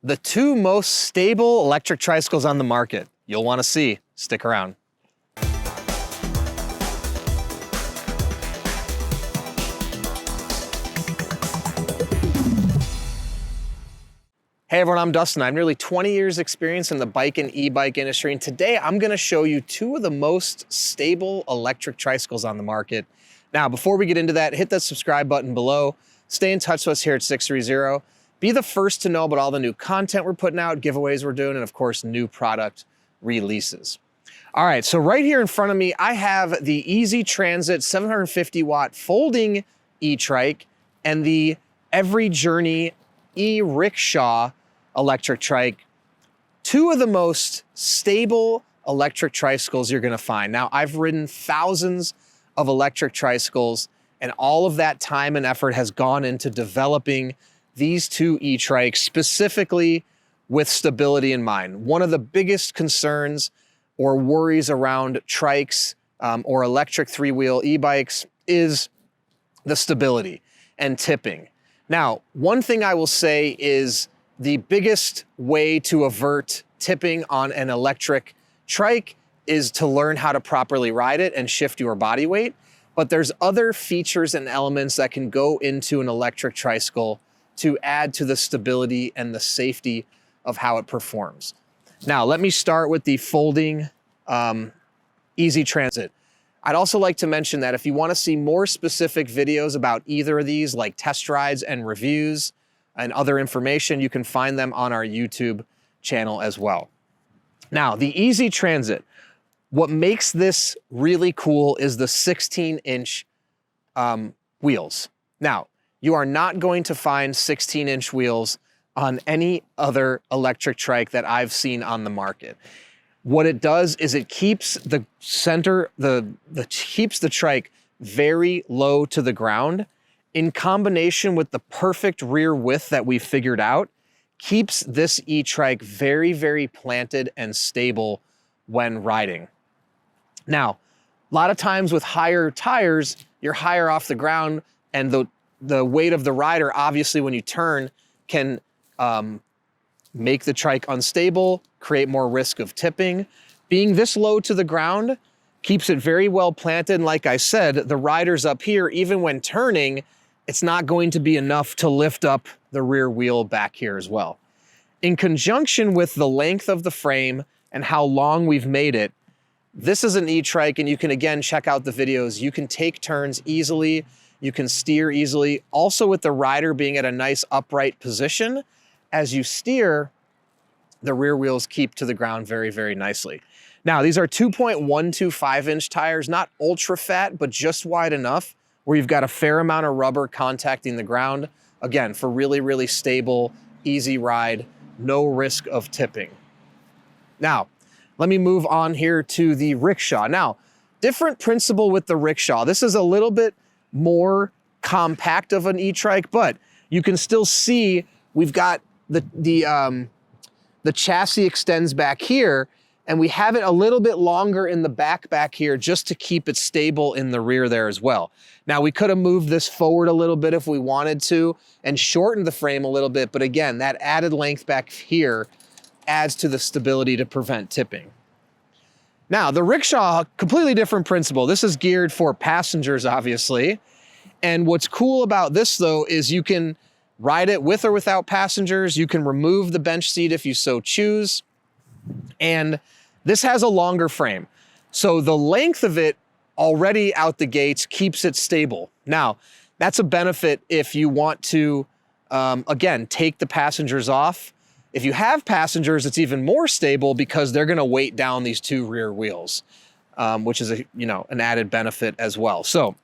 the two most stable electric tricycles on the market. You'll want to see. Stick around. Hey everyone, I'm Dustin. I have nearly 20 years experience in the bike and e-bike industry, and today I'm gonna show you two of the most stable electric tricycles on the market. Now, before we get into that, hit that subscribe button below. Stay in touch with us here at 630. Be the first to know about all the new content we're putting out, giveaways we're doing, and of course, new product releases. All right, so right here in front of me, I have the Easy Transit 750 watt folding e-trike and the Every Journey e-Rickshaw electric trike, two of the most stable electric tricycles you're gonna find. Now, I've ridden thousands of electric tricycles, and all of that time and effort has gone into developing these two e-trikes specifically with stability in mind. One of the biggest concerns or worries around trikes or electric three-wheel e-bikes is the stability and tipping. Now, one thing I will say is the biggest way to avert tipping on an electric trike is to learn how to properly ride it and shift your body weight. But there's other features and elements that can go into an electric tricycle to add to the stability and the safety of how it performs. Now, let me start with the folding Easy Transit. I'd also like to mention that if you want to see more specific videos about either of these, like test rides and reviews and other information, you can find them on our YouTube channel as well. Now, the Easy Transit, what makes this really cool is the 16-inch wheels. Now, you are not going to find 16-inch wheels on any other electric trike that I've seen on the market. What it does is it keeps the keeps the trike very low to the ground, in combination with the perfect rear width that we figured out, keeps this e-trike very, very planted and stable when riding. Now, a lot of times with higher tires, you're higher off the ground, and the weight of the rider, obviously when you turn, can make the trike unstable, create more risk of tipping. Being this low to the ground keeps it very well planted, and like I said, the rider's up here, even when turning, it's not going to be enough to lift up the rear wheel back here as well. In conjunction with the length of the frame and how long we've made it, this is an e-trike, and you can again check out the videos. You can take turns easily, you can steer easily. Also with the rider being at a nice upright position, as you steer, the rear wheels keep to the ground very, very nicely. Now, these are 2.125-inch tires, not ultra fat, but just wide enough where you've got a fair amount of rubber contacting the ground. Again, for really, really stable, easy ride, no risk of tipping. Now, let me move on here to the Rickshaw. Now, different principle with the Rickshaw. This is a little bit more compact of an e-trike, but you can still see we've got the chassis extends back here, and we have it a little bit longer in the back here just to keep it stable in the rear there as well. Now, we could have moved this forward a little bit if we wanted to and shortened the frame a little bit, but again, that added length back here adds to the stability to prevent tipping. Now, the Rickshaw, completely different principle. This is geared for passengers, obviously. And what's cool about this though is you can ride it with or without passengers. You can remove the bench seat if you so choose. And this has a longer frame. So the length of it already out the gates keeps it stable. Now, that's a benefit if you want to, again, take the passengers off. If you have passengers, it's even more stable because they're gonna weight down these two rear wheels, which is an added benefit as well. So,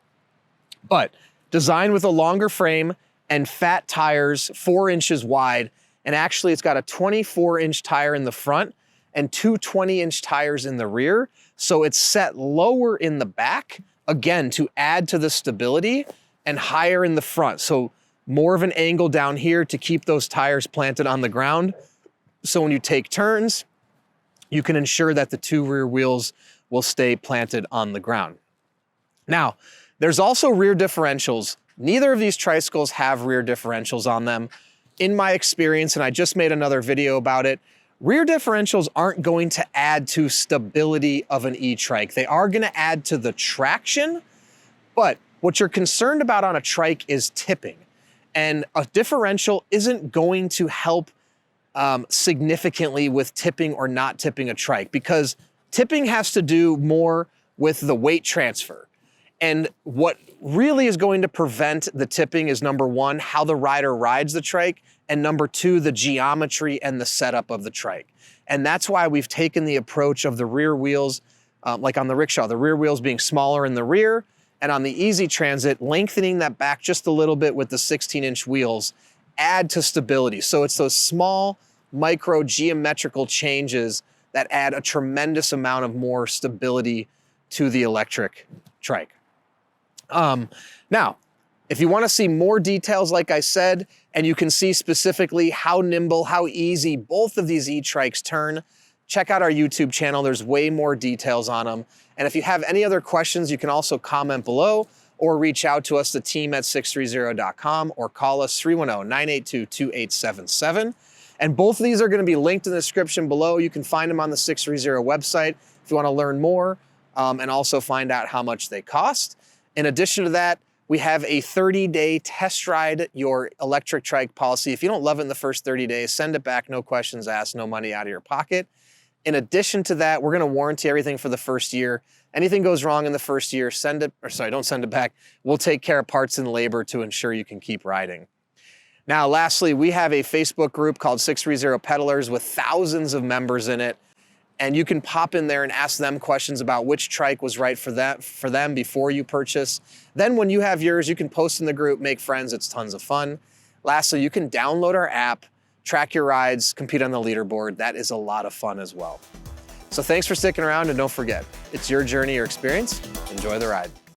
but designed with a longer frame and fat tires, 4 inches wide, and actually it's got a 24-inch tire in the front and two 20-inch tires in the rear. So it's set lower in the back, again, to add to the stability, and higher in the front. So more of an angle down here to keep those tires planted on the ground. So when you take turns, you can ensure that the two rear wheels will stay planted on the ground. Now, there's also rear differentials. Neither of these tricycles have rear differentials on them. in my experience, and I just made another video about it, rear differentials aren't going to add to stability of an e-trike. They are gonna add to the traction, but what you're concerned about on a trike is tipping. And a differential isn't going to help significantly with tipping or not tipping a trike, because tipping has to do more with the weight transfer. And what really is going to prevent the tipping is, number one, how the rider rides the trike, and number two, the geometry and the setup of the trike. And that's why we've taken the approach of the rear wheels, like on the Rickshaw, the rear wheels being smaller in the rear, and on the Easy Transit, lengthening that back just a little bit with the 16-inch wheels, add to stability. So it's those small, micro geometrical changes that add a tremendous amount of more stability to the electric trike. Now, if you want to see more details, like I said, and you can see specifically how nimble, how easy both of these e-trikes turn, check out our YouTube channel. There's way more details on them. And if you have any other questions, you can also comment below or reach out to us, the team at 630.com, or call us 310-982-2877. And both of these are going to be linked in the description below. You can find them on the 630 website if you want to learn more, and also find out how much they cost. In addition to that, we have a 30-day test ride your electric trike policy. If you don't love it in the first 30 days, send it back, no questions asked, no money out of your pocket. In addition to that, we're going to warranty everything for the first year. Anything goes wrong in the first year, don't send it back. We'll take care of parts and labor to ensure you can keep riding. Now, lastly, we have a Facebook group called 630 Pedalers with thousands of members in it. And you can pop in there and ask them questions about which trike was right for them before you purchase. Then when you have yours, you can post in the group, make friends, it's tons of fun. Lastly, you can download our app, track your rides, compete on the leaderboard. That is a lot of fun as well. So thanks for sticking around, and don't forget, it's your journey, your experience. Enjoy the ride.